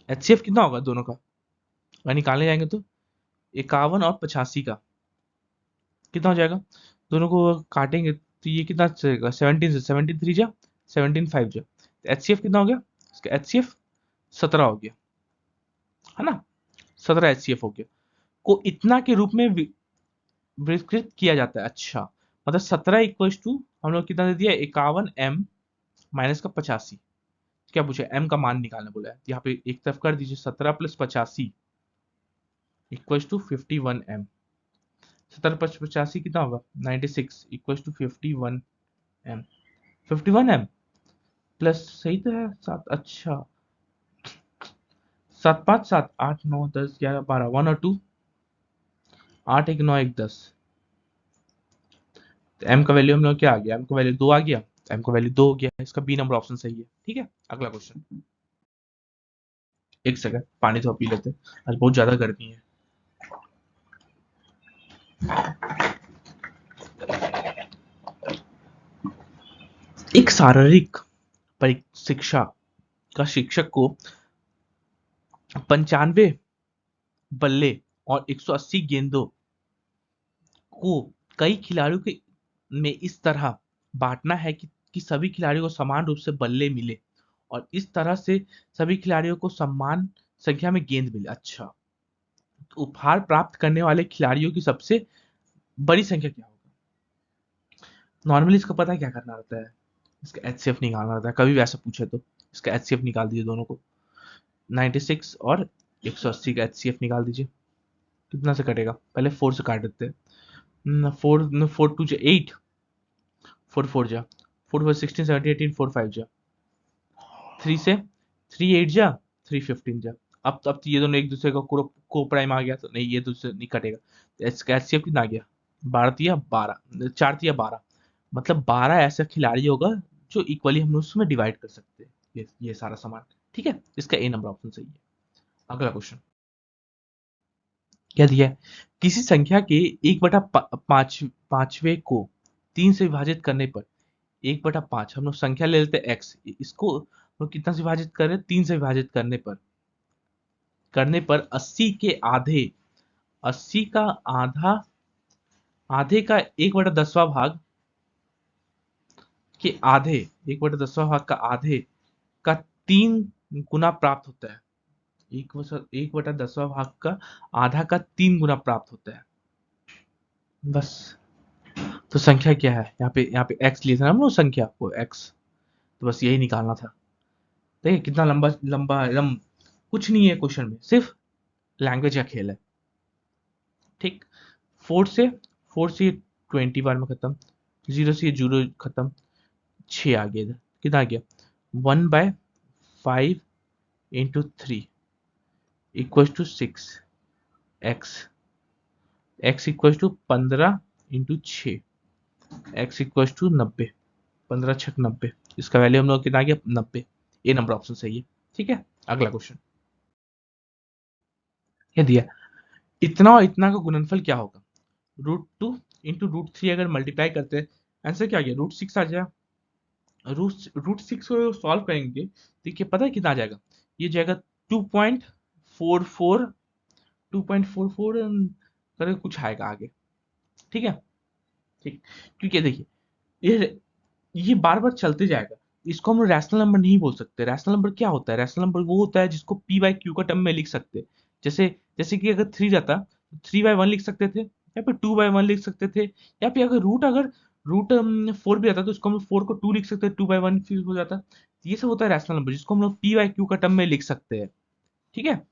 एचसीएफ कितना होगा दोनों का? अगर निकालने जाएंगे तो 51 और 85 का कितना हो जाएगा? दोनों को काटेंगे तो ये कितना चलेगा? 17 से 17 3 जा, 17 5 जा। एचसीएफ कितना हो गया? इसका एचसीएफ 17 हो गया, है ना? 17 एचसीएफ हो गया, को इतना के रूप में विकृत किया जाता है। अच्छा, मतलब 17 इक्वल्स टू हम लोग कितना दे दिया? 51m माइनस का 85। क्या पूछा? m का मान निकालना बोला है। यहाँ पे एक तरफ कर दीजिए, 17 + 85 इक्वल्स टू 51m। 17 + 85 कितना होगा? 96 equals to 51m। 51m plus सही तो है 7। अच्छा, 7 5 7 8 9 10 11 12, 1 और 2, 8 1 9 1 10। तो m का वैल्यू हम लोग क्या आ गया? m का वैल्यू 2 आ गया। m का वैल्यू 2 हो गया, इसका बी नंबर ऑप्शन सही है। ठीक है, अगला क्वेश्चन। एक सेकंड, पानी तो पी लेते हैं, आज बहुत ज्यादा गर्मी है। एक शारीरिक शिक्षा का शिक्षक को 95 बल्ले और 180 गेंदों को कई खिलाड़ियों के में इस तरह बांटना है कि सभी खिलाड़ियों को समान रूप से बल्ले मिले और इस तरह से सभी खिलाड़ियों को समान संख्या में गेंद मिले। अच्छा, तो उपहार प्राप्त करने वाले खिलाड़ियों की सबसे बड़ी संख्या क्या होगा? नॉर्मली इसको पता है क्या करना रहता है? इसका एचसीएफ निकालना रहता है। कभी वैसा पूछे तो इसका एचसीएफ निकाल दीजिए दोनों को। 96 और 180 का एचसीएफ निकाल दीजिए। कितना से कटेगा? पहले 4 से काट देते हैं। 4 2 जा 8, 4 4 जा 4 4 16 17 18, 4 5 जा 3 से 3 8 जा 3 15 जा। अब तो ये दोनों एक दूसरे का को प्राइम आ गया, तो नहीं ये दूसरे नहीं कटेगा। तो इसका एचसीएफ कितना आ गया? 12 12 4 12, मतलब 12 ऐसा खिलाड़ी होगा जो इक्वली हम उसमें डिवाइड कर सकते हैं ये सारा सामान। ठीक है, इसका ए नंबर ऑप्शन सही है। अगला क्वेश्चन क्या दिया है, किसी संख्या के 1/5 को 3 से विभाजित करने पर 1/5, हम लोग संख्या ले लेते हैं x, इसको हम लोग कितना से विभाजित कर रहे हैं, 3 से विभाजित करने पर 80 के आधे, 80 का आधा, आधे का 1/10वां भाग के आधे, 1/10वां भाग का आधे का 3 गुना प्राप्त होता है। 1/10वां भाग का आधा का 3 गुना प्राप्त होता है। बस, तो संख्या क्या है, यहाँ पे x लिया था ना हम लोग, संख्या को x, तो बस यही निकालना था। देखिए कितना लंबा लंबा एकदम, कुछ नहीं है क्वेश्चन में, सिर्फ लैंग्वेज का खेल है। ठीक, 4 से 20 बार में खत्म, 0 से 0 खत्म, 6 आ गया इधर, कितना आ गया 1/5 into 3 equal to 6, x equal to 15 into 6, x equal to 90, 15 छक 90, इसका वैल्यू हम लोग कितना आ गया 90। ए नंबर ऑप्शन सही है। ठीक है, अगला क्वेश्चन ये दिया, इतना और इतना का गुणनफल क्या होगा, √2 इंटू √3 अगर मल्टीप्लाई करते हैं, आंसर क्या आ गया √6 आ जाएगा। √6 को सॉल्व करेंगे, देखिए पता है कितना आ जाएगा, ये जाएगा 2.44, 2.44 करके कुछ आएगा आगे। ठीक है, ठीक, क्योंकि देखिए ये बार बार चलते जाएगा, इसको हम रैशनल नंबर नहीं बोल सकते। रैशनल नंबर क्या होता है, रैशनल नंबर वो होता है जिसको p बाई क्यू का टर्म में लिख सकते हैं। जैसे जैसे कि अगर 3 रहता तो 3/1 लिख सकते थे, या फिर 2/1 लिख सकते थे, या फिर अगर रूट 4 भी रहता तो उसको हम 4 को 2 लिख सकते हैं, 2/1 फिर हो जाता। ये सब होता है रैशनल नंबर जिसको हम लोग p बाई क्यू का टर्म में लिख सकते हैं। ठीक है,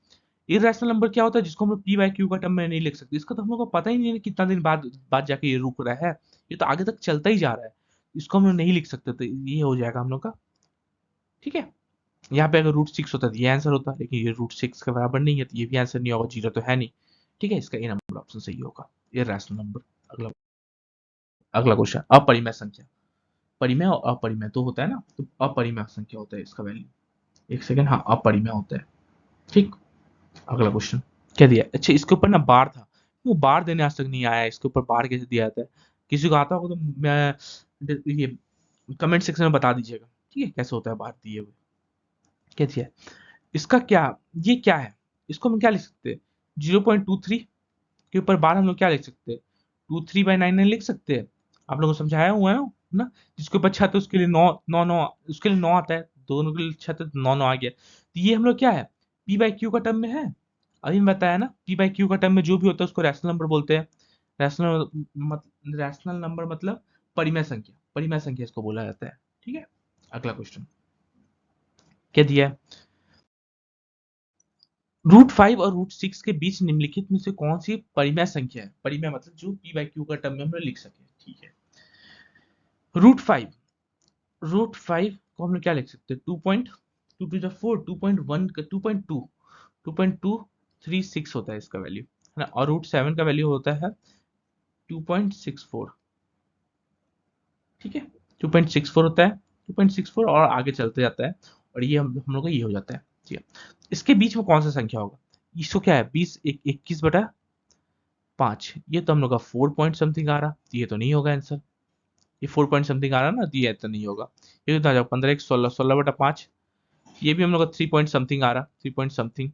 इरेशनल नंबर क्या होता है जिसको हम लोग p बाई क्यू का टर्म में नहीं लिख सकते, इसका तो हम लोग को पता ही नहीं है कितना दिन बाद जाके ये रुक रहा है, ये तो आगे तक चलता ही जा रहा है, इसको हम लोग नहीं लिख सकते, तो ये हो जाएगा हम लोग का। ठीक है, यहाँ पे अगर √6 होता तो ये आंसर होता, लेकिन ये √6 के बराबर नहीं है, तो ये भी आंसर नहीं होगा, 0 तो है नहीं। ठीक है, इसका ए नंबर ऑप्शन सही होगा, इरेशनल नंबर। अगला अगला क्वेश्चन, अपरिमेय संख्या, परिमेय और अपरिमेय तो होता है ना, तो अपरिमेय संख्या होता है इसका वैल्यू, एक सेकेंड, हाँ अपरिमेय होता है। ठीक, अगला क्वेश्चन क्या दिया, अच्छा इसके ऊपर ना बार था, वो बार देने आज तक नहीं आया, इसके ऊपर बार कैसे दिया जाता है, किसी को आता होगा तो मैं ये कमेंट सेक्शन में बता दीजिएगा। ठीक है, कैसे होता है बार दिए हुए, क्या दिया है इसका, क्या ये क्या है, इसको हम क्या लिख सकते हैं, 0.23 के ऊपर बार हम लोग क्या लिख सकते हैं, 23/9 लिख सकते हैं। आप लोगों को समझाया हुआ है ना, जिसके ऊपर छत है उसके लिए 9 9 9, उसके लिए 9 आता है, दोनों के लिए छत है तो 9 9 आ गया, तो ये हम लोग क्या है, p बाई क्यू का टर्म में है। अभी मैं बताया ना, p बाई क्यू का टर्म में जो भी होता है उसको रैशनल नंबर बोलते हैं। रैशनल नंबर मतलब परिमेय संख्या, परिमेय संख्या इसको बोला जाता है। ठीक है, अगला क्वेश्चन क्या दिया है, √5 और √6 के बीच निम्नलिखित में से कौन सी परिमेय संख्या है, परिमेय मतलब जो p बाई क्यू का टर्म में हम लोग लिख सके। ठीक है, √5, √5 को हम लोग क्या लिख सकते हैं, 2.2 टू द 4, 2.1 का 2.2, 2.236 होता है इसका वैल्यू, है ना, और √7 का वैल्यू होता है 2.64। ठीक है, 2.64 होता है, 2.64 और आगे चलते जाता है, और ये हम लोग का ये हो जाता है। ठीक है, इसके बीच में कौन सा संख्या होगा, इसको क्या है 21/5, ये तो हम लोग का 4 पॉइंट समथिंग आ रहा, तो ये तो नहीं होगा आंसर, ये 4 पॉइंट समथिंग आ रहा ना, तो ये तो नहीं होगा। ये कितना आ जाएगा 15 1 16, 16/5, ये भी हम लोग का 3 पॉइंट समथिंग आ रहा, 3 पॉइंट समथिंग,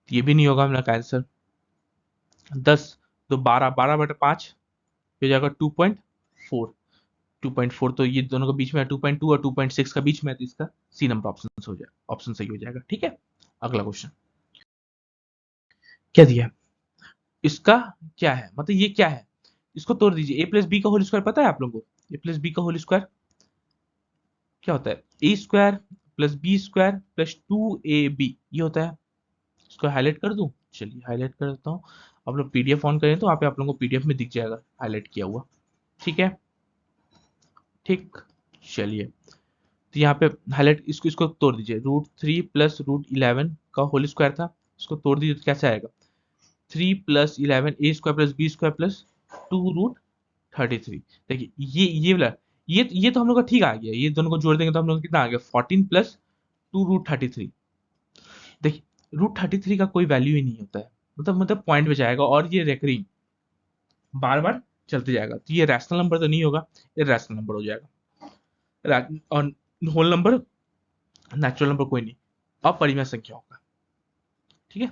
ये भी नहीं होगा हम लोग का आंसर। 10 तो 12, 12/5 हो जाएगा 2.4, 2.4 तो ये दोनों के बीच में है, 2.2 और 2.6 का बीच में है, तो इसका सी नंबर ऑप्शन हो जाएगा, ऑप्शन सही हो जाएगा। ठीक है, अगला क्वेश्चन क्या दिया है? इसका क्या है, मतलब ये क्या है, इसको तोड़ दीजिए, a प्लस बी का होल स्क्वायर पता है आप लोगों को, a प्लस बी का होल स्क्वायर क्या होता है, a square plus b square plus 2ab, ये होता है। इसको हाईलाइट कर दूं, चलिए हाईलाइट कर देता हूँ, आप लोग पीडीएफ ऑन करें तो वहाँ पे आप लोगों को पीडीएफ में दिख जाएगा हाईलाइट किया हुआ। ठीक है, ठीक, चलिए, तो यहाँ पे हाईलाइट, इसको इसको तोड़ दीजिए, √3 प्लस √11 का होल स्क्वायर था, इसको तोड़ दीजिए तो कैसे आएगा, 3+11 a square plus b square plus 2√33। देखिए ये वाला ये तो हम लोग का ठीक आ गया, ये दोनों को जोड़ देंगे तो हम लोग कितना आ गया 14 प्लस 2√33। देखिए √33 का कोई वैल्यू ही नहीं होता है, मतलब पॉइंट पे जाएगा और ये रेकरिंग बार बार चलते जाएगा, तो ये रैशनल नंबर तो नहीं होगा, ये रैशनल नंबर हो जाएगा। और होल नंबर नेचुरल नंबर कोई नहीं, अपरिमेय संख्या होगा। ठीक है,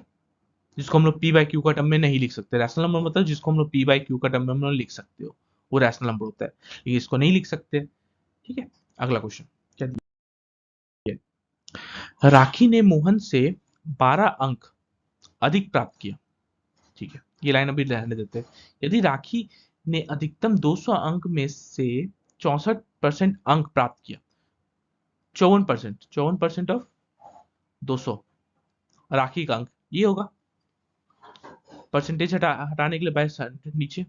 जिसको हम लोग पी बाई क्यू का टर्म में नहीं लिख सकते। रैशनल नंबर मतलब जिसको हम लोग पी बाई क्यू का टर्म में हम लोग लिख सकते हो, वो रैशनल नंबर होता है, लेकिन इसको नहीं लिख सकते। ठीक है, अगला क्वेश्चन क्या दिया, राखी ने मोहन से 12 अंक अधिक प्राप्त किया। ठीक है, ये लाइन अभी रहने देते हैं। यदि राखी ने अधिकतम 200 अंक में से 64% अंक प्राप्त किया, 54% ऑफ 200 राखी का अंक, ये होगा परसेंटेज हटाने के लिए 22 नीचे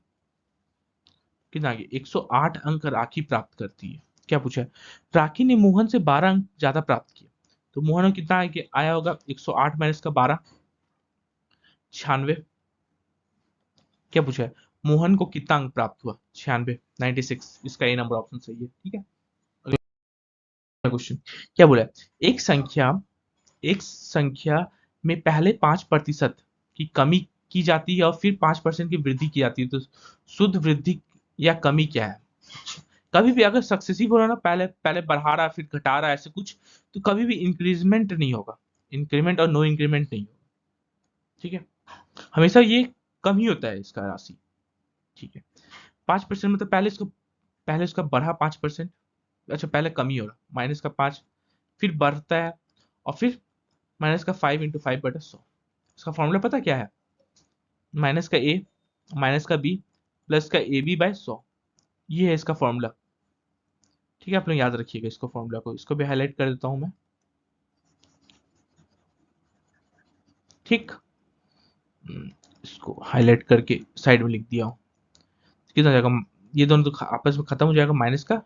कितना आ गया 108 अंक राखी प्राप्त करती है। क्या पूछा है, राखी ने मोहन से 12 अंक ज्यादा प्राप्त किया, तो मोहन को कितना आया होगा 108 माइनस का 12, 96। क्या पूछा है, मोहन को कितना अंक प्राप्त हुआ 96, 96, इसका ए नंबर ऑप्शन सही है। ठीक है, अगला क्वेश्चन क्या बोला है, एक संख्या में पहले 5% की कमी की जाती है और फिर 5% की वृद्धि की जाती है, तो शुद्ध वृद्धि या कमी क्या है। कभी भी अगर सक्सेसिव हो रहा है ना, पहले पहले बढ़ा रहा है फिर घटा रहा है ऐसे कुछ, तो कभी भी इंक्रीजमेंट नहीं होगा, इंक्रीमेंट और नो इंक्रीमेंट नहीं होगा। ठीक है, हमेशा ये कम ही होता है इसका राशि। ठीक है, 5% मतलब पहले इसका बढ़ा 5%, अच्छा पहले कमी हो रहा माइनस का 5, फिर बढ़ता है और फिर माइनस का 5 × 5/100। इसका फॉर्मूला पता क्या है, माइनस का ए माइनस का बी प्लस का ए बी बाय 100, ये है इसका फॉर्मूला। ठीक है, आप लोग याद रखिएगा इसको, फॉर्मूला को, इसको भी हाईलाइट कर देता हूं मैं। ठीक, इसको हाईलाइट करके साइड में लिख दिया हूं। कितना हो जाएगा, ये दोनों तो आपस में खत्म हो जाएगा, माइनस का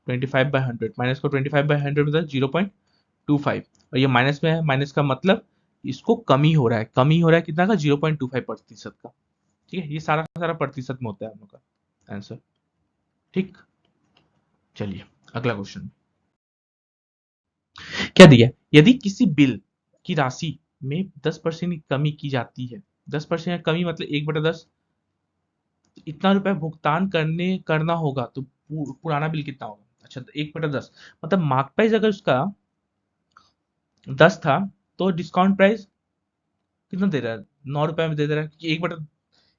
25/100, माइनस का 25/100 मतलब 0.25, और ये माइनस में है, माइनस का मतलब इसको कमी हो रहा है, कमी हो रहा है कितना का 0.25% का। ठीक है, ये सारा सारा प्रतिशत में होता है हम लोग का आंसर। ठीक, चलिए अगला क्वेश्चन क्या दिया है? यदि किसी बिल की राशि में 10% की कमी की जाती है, 10% कमी मतलब 1/10, इतना रुपए भुगतान करना होगा, तो पुराना बिल कितना होगा। अच्छा, तो 1/10 मतलब मार्क प्राइस अगर उसका 10 था, तो डिस्काउंट प्राइस कितना दे रहा है, 9 रुपए में दे रहा है, क्योंकि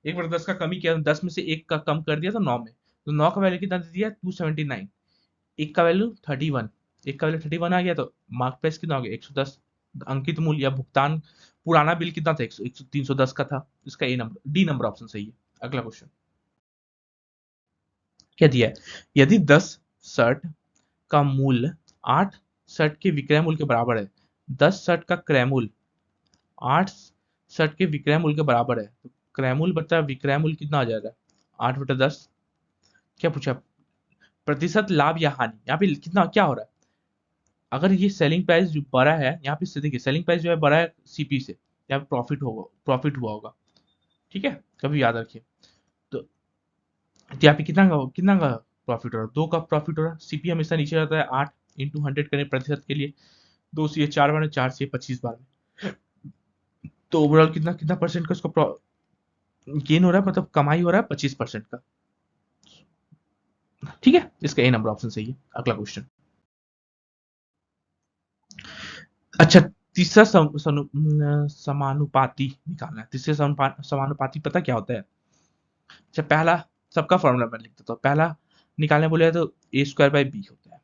1/10 का कमी किया, 10 में से एक का कम कर दिया तो 9 में, तो 9 का वैल्यू कितना दे दिया 279, एक का वैल्यू 31, एक का वैल्यू 31 आ गया, तो मार्क प्राइस कितना हो गया 110, अंकित मूल्य या भुगतान पुराना बिल कितना था 310 का था, इसका ए नंबर डी नंबर ऑप्शन सही है। अगला क्वेश्चन क्या दिया है, यदि 10 शर्ट का मूल्य 8 शर्ट के विक्रय मूल्य के बराबर है, 10 शर्ट का क्रय मूल्य 8 शर्ट के विक्रय मूल्य के बराबर है, तो क्रय मूल्य बचा विक्रय मूल्य कितना आ जाएगा 8/10। क्या पूछा, प्रतिशत लाभ या हानि, यहाँ पे कितना क्या हो रहा है, अगर ये सेलिंग प्राइस जो बढ़ा है यहाँ पे देखिए, सेलिंग प्राइस जो है बढ़ा है सीपी से, यहाँ पे प्रॉफिट हुआ होगा। ठीक है, कभी याद रखिए। तो यहाँ पे कितना का प्रॉफिट हो रहा है, 2 का प्रॉफिट हो रहा है, सीपी हमेशा नीचे रहता है 8 × 100 करें प्रतिशत के लिए, 2 से 4 बार में, 4 से 25 बार में, तो ओवरऑल कितना कितना परसेंट का उसका गेन हो रहा है, मतलब कमाई हो रहा है 25% का। ठीक है, इसका ए नंबर ऑप्शन सही है। अगला क्वेश्चन अच्छा, तीसरा समानुपाती निकालना है। तीसरे समानुपाती पता क्या होता है, अच्छा पहला सबका फॉर्मूला मैं लिख देता हूँ, पहला निकालने बोले तो a² / b होता है,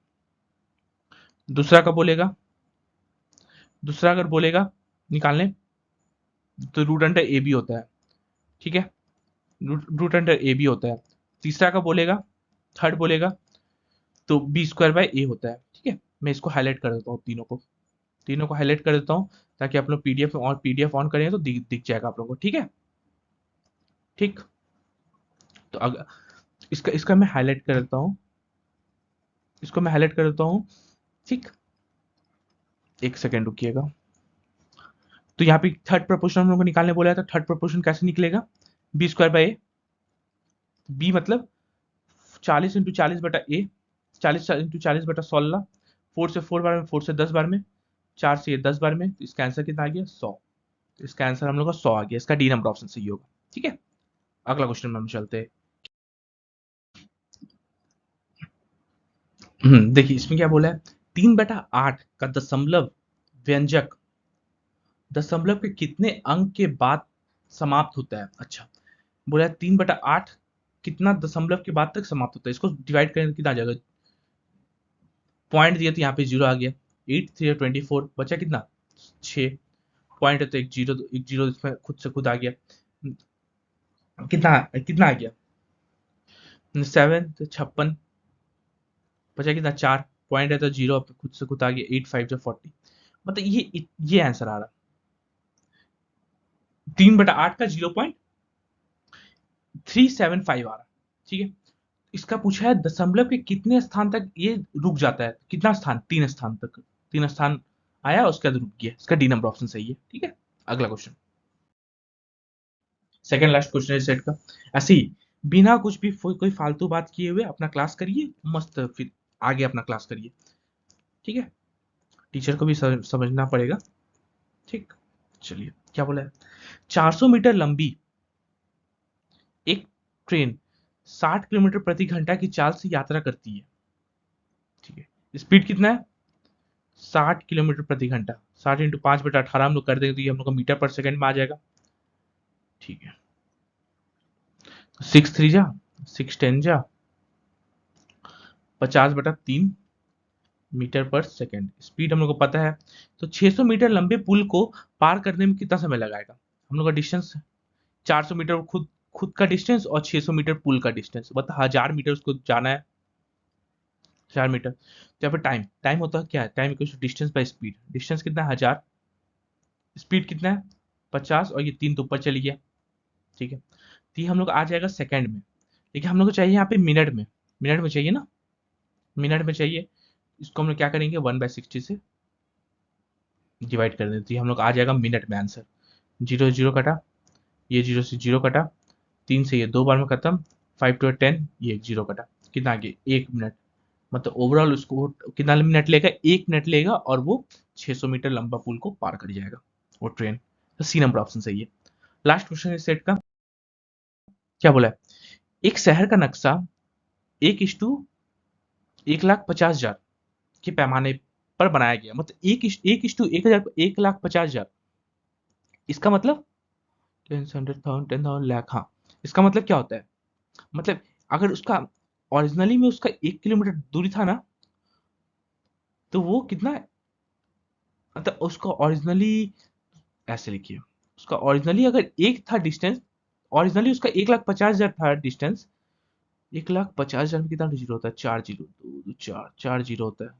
दूसरा का बोलेगा, दूसरा अगर बोलेगा निकालने तो √a b होता है। ठीक है, √a b होता है, तीसरा का बोलेगा, थर्ड बोलेगा तो b² / a होता है। ठीक है, मैं इसको हाईलाइट कर देता हूँ, तीनों को हाईलाइट कर देता हूँ, ताकि आप लोग पीडीएफ ऑन करें तो दिख जाएगा आप लोगों को। ठीक है, ठीक, तो अगर इसका इसका मैं हाईलाइट कर देता हूँ, इसको मैं हाईलाइट कर देता हूँ। ठीक, एक सेकेंड रुकिएगा। तो यहाँ पे थर्ड प्रोपोर्शन हम लोग को निकालने बोला था, थर्ड प्रोपोर्शन कैसे निकलेगा, b square by a, b मतलब 40 इंटू 40 बटा ए, 40 इंटू 40 बटा 16, 4 से 4 बार में, 4 से 10 बार में, 4 से 10 बार में, तो इसका आंसर कितना आ गया 100। तो इसका आंसर हम लोग का 100 आ गया, इसका डी नंबर ऑप्शन सही होगा। ठीक है, अगला क्वेश्चन में हम चलते हैं। देखिए इसमें क्या बोला है, 3/8 का दशमलव व्यंजक दशमलव के कितने अंक के बाद समाप्त होता है। अच्छा, बोला है 3/8 कितना दशमलव के बाद तक समाप्त होता है, इसको डिवाइड करें कितना आ जाएगा, पॉइंट दिया तो यहाँ पे 0 आ गया, 8 3 24, बचा कितना 6, पॉइंट है तो एक जीरो इसमें खुद से खुद आ गया, कितना कितना आ गया 7 तो 56, बचा कितना 4, पॉइंट है तो 0 खुद से खुद आ गया, 8 5 40, मतलब ये आंसर आ रहा, 3/8 का 0.375 आ रहा। ठीक है, इसका पूछा है दशमलव के कितने स्थान तक ये रुक जाता है, कितना स्थान, 3 स्थान तक, 3 स्थान आया उसके बाद रुक गया, इसका डी नंबर ऑप्शन सही है। ठीक है, अगला क्वेश्चन, सेकंड लास्ट क्वेश्चन है सेट का। ऐसे ही बिना कुछ भी कोई फालतू बात किए हुए अपना क्लास करिए मस्त, फिर आगे अपना क्लास करिए। ठीक है, टीचर को भी समझना पड़ेगा। ठीक, चलिए क्या बोला है, 400 मीटर लंबी एक ट्रेन 60 किलोमीटर प्रति घंटा की चाल से यात्रा करती है। ठीक है, स्पीड कितना है 60 किलोमीटर प्रति घंटा, 60 इंटू 5/18 हम लोग कर देंगे तो ये हम लोग को मीटर पर सेकंड में आ जाएगा। ठीक है, 6 3 जा 6 10 जा 50/3 मीटर पर सेकंड, स्पीड हम लोग को पता है। तो 600 मीटर लंबे पुल को पार करने में कितना समय लगाएगा, हम लोग का डिस्टेंस 400 मीटर खुद खुद का डिस्टेंस और 600 मीटर पुल का डिस्टेंस, मतलब 1000 मीटर उसको जाना है, 4 मीटर। तो यहाँ पर टाइम टाइम होता है क्या है, time equal to distance by speed, distance कितना है 1000, स्पीड कितना है 50, और ये 3 तो ऊपर चली गया। ठीक है, तो ये हम लोग आ जाएगा सेकंड में, लेकिन हम लोग को चाहिए यहाँ पे मिनट में, मिनट में चाहिए ना, मिनट में चाहिए, इसको हम लोग क्या करेंगे 1/60 से डिवाइड कर देते हैं, हम लोग आ जाएगा मिनट में आंसर, 0 0 कटा, ये 0 से 0 कटा, 3 से ये 2 बार में खत्म, 5 2 10, ये 0 कटा, कितना आ गया 1 मिनट, मतलब ओवरऑल उसको कितना मिनट लेगा, 1 मिनट लेगा और वो 600 मीटर लंबा पुल को पार कर जाएगा वो ट्रेन। तो सी नंबर ऑप्शन सही है। लास्ट क्वेश्चन इस सेट का, क्या बोला है, एक शहर का नक्शा 1:1,50,000 के पैमाने पर बनाया गया, मतलब 1:1,50,000, इसका मतलब 10,000 10,000 लाख, हाँ, इसका मतलब क्या होता है, मतलब अगर उसका ओरिजिनली में उसका 1 किलोमीटर दूरी था ना, तो वो कितना, मतलब उसका ओरिजिनली ऐसे लिखिए, उसका ओरिजिनली अगर एक था डिस्टेंस, ओरिजिनली उसका 1,50,000 था डिस्टेंस, 1,50,000 में कितना जीरो होता है, 4 जीरो, 4 जीरो होता है।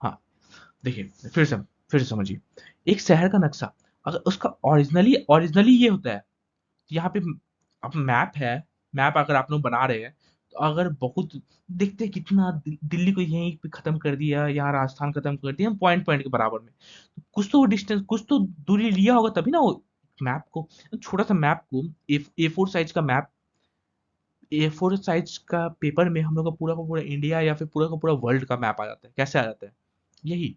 हाँ, देखिए फिर से समझिए, एक शहर का नक्शा अगर उसका ओरिजिनली ये होता है, यहाँ पे अब मैप है, मैप अगर आप लोग बना रहे हैं, तो अगर बहुत देखते हैं कितना दिल्ली को यहीं पे खत्म कर दिया, यहाँ राजस्थान खत्म कर दिया, हम पॉइंट पॉइंट के बराबर में, कुछ तो डिस्टेंस, कुछ तो दूरी लिया होगा तभी ना वो मैप को, छोटा सा मैप को, A4 साइज का मैप, A4 साइज का पेपर में हम लोग का पूरा इंडिया या फिर पूरा का पूरा वर्ल्ड का मैप आ जाता है, कैसे आ जाता है, यही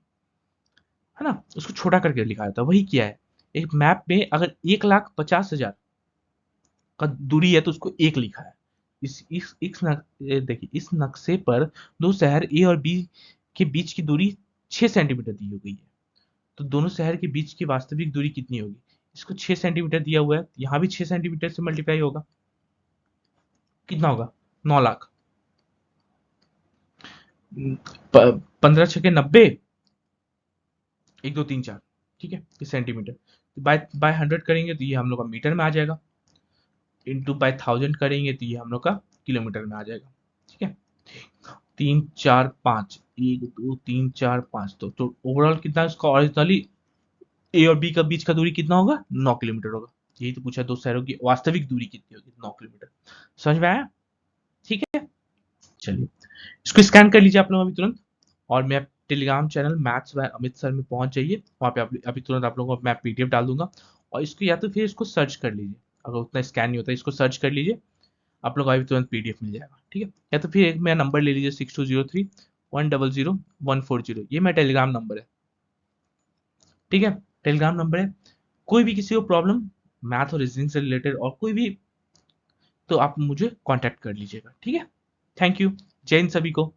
है ना, उसको छोटा करके लिखा जाता है, वही किया है। एक मैप में अगर 1,50,000 का दूरी है तो उसको एक लिखा है। देखिए इस नक्शे पर दो शहर ए और बी के बीच की दूरी 6 सेंटीमीटर दी हुई है, तो दोनों शहर के बीच की वास्तविक दूरी कितनी होगी, इसको 6 सेंटीमीटर दिया हुआ है, यहाँ भी 6 सेंटीमीटर से मल्टीप्लाई होगा, कितना होगा 9 लाख, 15 छके 90, 1 2 3 4, ठीक है, ये सेंटीमीटर, बाय बाय 100 करेंगे तो ये हम लोग का मीटर में आ जाएगा, इंटू बाय 1000 करेंगे तो ये हम लोग का किलोमीटर में आ जाएगा। ठीक है, 3 4 5, 1 2 3 4 5, तो ओवरऑल कितना इसका ओरिजिनली ए और बी का बीच का दूरी कितना होगा 9 किलोमीटर होगा, यही तो पूछा दो शहरों की वास्तविक दूरी कितनी होगी 9 किलोमीटर, समझ में आया। ठीक है, चलिए इसको स्कैन कर लीजिए आप लोग अभी तुरंत, और मैं Telegram channel maths by Amit sir में पहुंच जाइए, वहाँ पे अभी तुरंत आप लोगों को मैं पीडीएफ डाल दूंगा, और इसको या तो फिर इसको सर्च कर लीजिए, अगर उतना स्कैन नहीं होता इसको सर्च कर लीजिए, आप लोग को अभी तुरंत पीडीएफ मिल जाएगा, ठीक है। या तो फिर एक मेरा नंबर ले लीजिए 6203 100 140, ये मेरा टेलीग्राम नंबर है, ठीक है, टेलीग्राम नंबर है। कोई भी किसी को प्रॉब्लम मैथ और रीजनिंग से रिलेटेड और कोई भी, तो आप मुझे कांटेक्ट कर लीजिएगा, ठीक है। थैंक यू, जय हिंद सभी को।